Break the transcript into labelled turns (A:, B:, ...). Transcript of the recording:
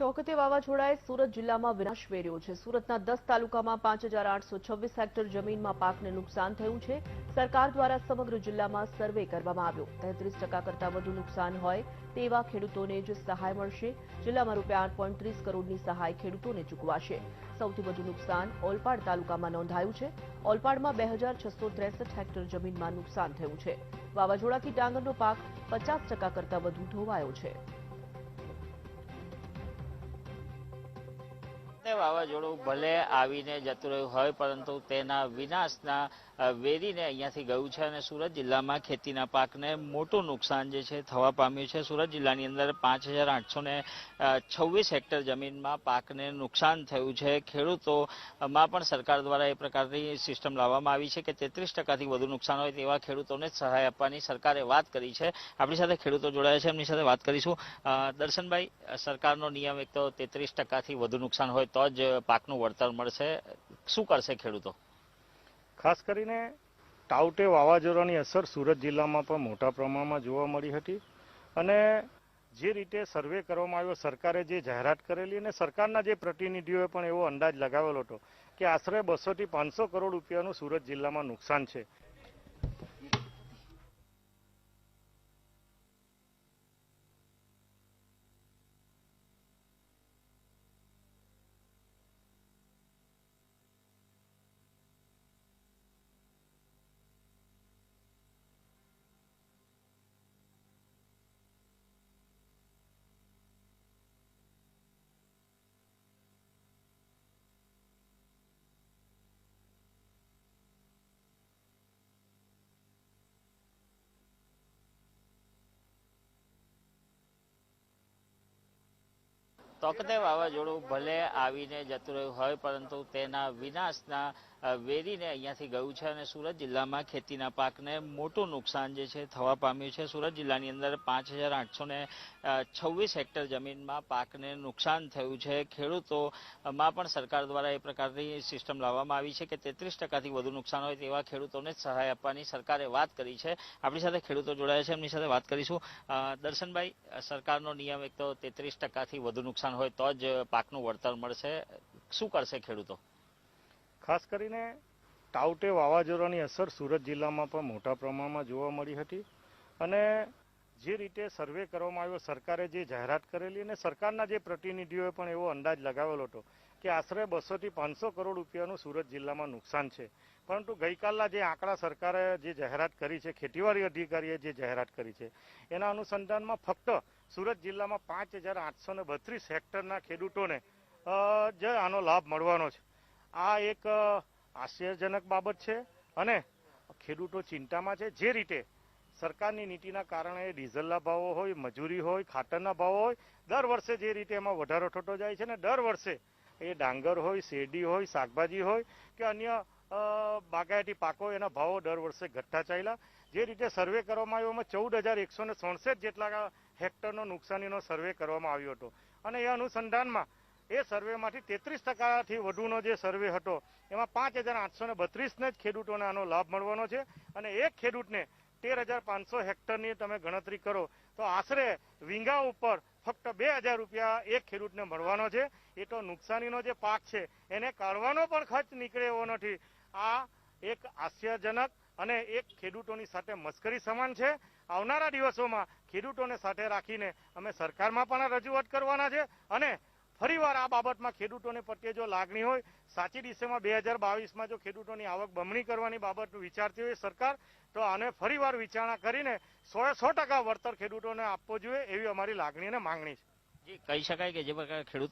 A: તોકતે વાવાઝોડાએ સુરત જિલ્લામાં વિનાશ વેર્યો છે। સુરતના 10 તાલુકામાં 5826 હેક્ટર જમીનમાં પાકને નુકસાન થયું છે। સરકાર દ્વારા સમગ્ર જિલ્લામાં સર્વે કરવામાં આવ્યો। 33% કરતાં વધુ નુકસાન હોય તેવા ખેડૂતોને જ સહાય મળશે। જિલ્લામાં રૂપિયા 8.30 કરોડની સહાય ખેડૂતોને ચૂકવાશે। સૌથી વધુ નુકસાન ઓલપાડ તાલુકામાં નોંધાયું છે। ઓલપાડમાં 2663 હેક્ટર જમીનમાં નુકસાન થયું છે। વાવાઝોડાથી ડાંગરનો પાક 50% કરતાં વધુ ધોવાયો છે।
B: વાવાઝોડું ભલે આવીને જતું રહ્યું હોય પરંતુ તેના વિનાશના વેરીને અહીંયાથી ગયું છે અને સુરત જિલ્લામાં ખેતીના પાકને મોટું નુકસાન જે છે થવા પામ્યું છે। સુરત જિલ્લાની અંદર 5826 હેક્ટર જમીનમાં પાકને નુકસાન થયું છે। ખેડૂતોમાં પણ સરકાર દ્વારા એ પ્રકારની સિસ્ટમ લાવવામાં આવી છે કે 33%થી વધુ નુકસાન હોય તેવા ખેડૂતોને જ સહાય આપવાની સરકારે વાત કરી છે। આપણી સાથે ખેડૂતો જોડાયા છે, એમની સાથે વાત કરીશું। દર્શનભાઈ, સરકારનો નિયમ એક તો 33%થી વધુ નુકસાન હોય તો જ પાકનું વળતર મળશે, શું કરશે ખેડૂતો?
C: ખાસ કરીને તાઉતે વાવાઝોડાની અસર સુરત જિલ્લામાં પણ મોટા પ્રમાણમાં જોવા મળી હતી અને જે રીતે સર્વે કરવામાં આવ્યો, સરકારે જે જાહેરાત કરેલી અને સરકારના જે પ્રતિનિધિઓએ પણ એવો અંદાજ લગાવેલો હતો કે આશરે 200 થી 500 કરોડ રૂપિયાનું સુરત જિલ્લામાં નુકસાન છે।
B: તોકતે વાવાઝોડું ભલે આવીને જતું રહ્યું હોય પરંતુ તેના વિનાશના વેરીને અહીંયાથી ગયું છે અને સુરત જિલ્લામાં ખેતીના પાકને મોટું નુકસાન જે છે થવા પામ્યું છે। સુરત જિલ્લાની અંદર 5826 હેક્ટર જમીનમાં પાકને નુકસાન થયું છે। ખેડૂતોમાં પણ સરકાર દ્વારા એ પ્રકારની સિસ્ટમ લાવવામાં આવી છે કે 33%થી વધુ નુકસાન હોય તેવા ખેડૂતોને જ સહાય આપવાની સરકારે વાત કરી છે। આપણી સાથે ખેડૂતો જોડાયા છે, એમની સાથે વાત કરીશું। દર્શનભાઈ, સરકારનો નિયમ એક તો 33%થી વધુ નુકસાન હોય તો જ પાકનું વળતર મળશે, શું કરશે ખેડૂતો?
C: ખાસ કરીને તાઉતે વાવાઝોડાની અસર સુરત જિલ્લામાં પણ મોટા પ્રમાણમાં જોવા મળી હતી અને જે રીતે સર્વે કરવામાં આવ્યો, સરકારે જે જાહેરાત કરેલી અને સરકારના જે પ્રતિનિધિઓએ પણ એવો અંદાજ લગાવેલો હતો કે આશરે 200 થી 500 કરોડ રૂપિયાનું સુરત જિલ્લામાં નુકસાન છે। પરંતુ ગઈકાલના જે આંકડા સરકારે જે જાહેરાત કરી છે, ખેતીવાડી અધિકારીએ જે જાહેરાત કરી છે, એના અનુસંધાનમાં ફક્ત સુરત જિલ્લામાં 5832 હેક્ટરના ખેડૂતોને જ આનો લાભ મળવાનો છે। આ એક આશ્ચર્યજનક બાબત છે અને ખેડૂતો ચિંતામાં છે। જે રીતે સરકારની નીતિના કારણે ડીઝલના ભાવો હોય, મજૂરી હોય, ખાતરના ભાવો હોય, દર વર્ષે જે રીતે એમાં વધારો થતો જાય છે ને દર વર્ષે એ ડાંગર હોય, શેરડી હોય, શાકભાજી હોય કે અન્ય બાગાયતી પાકો, એના ભાવો દર વર્ષે ઘટતા ચાલ્યા। જે રીતે સર્વે કરવામાં આવ્યો એમાં 14167 જેટલા હેક્ટરનો નુકસાનીનો સર્વે કરવામાં આવ્યો હતો અને એ અનુસંધાનમાં એ સર્વેમાંથી 33%થી વધુનો જે સર્વે હતો એમાં 5832ને જ ખેડૂતોને આનો લાભ મળવાનો છે અને એક ખેડૂતને 13500 હેક્ટરની તમે ગણતરી કરો તો આશરે વીંગા ઉપર ફક્ત 2000 રૂપિયા એક ખેડૂતને મળવાનો છે। એ તો નુકસાનીનો જે પાક છે એને કાઢવાનો પણ ખર્ચ નીકળે એવો નથી। આ એક આશ્ચર્યજનક અને એક ખેડૂતોની સાથે મસ્કરી સમાન છે। આવનારા દિવસોમાં ખેડૂતોને સાથે રાખીને અમે સરકારમાં પણ રજૂઆત કરવાના છે અને ફરીવાર આ બાબતમાં ખેડૂતોને પ્રત્યે જો લાગણી હોય, સાચી દિશામાં 2022માં જો ખેડૂતોની આવક બમણી કરવાની બાબત વિચારતી હોય સરકાર, તો આને ફરીવાર વિચારણા કરીને 100% વળતર ખેડૂતોને આપવો જોઈએ એવી અમારી લાગણી અને માંગણી છે।
B: જી, કહી શકાય કે જે પ્રકારે ખેડૂત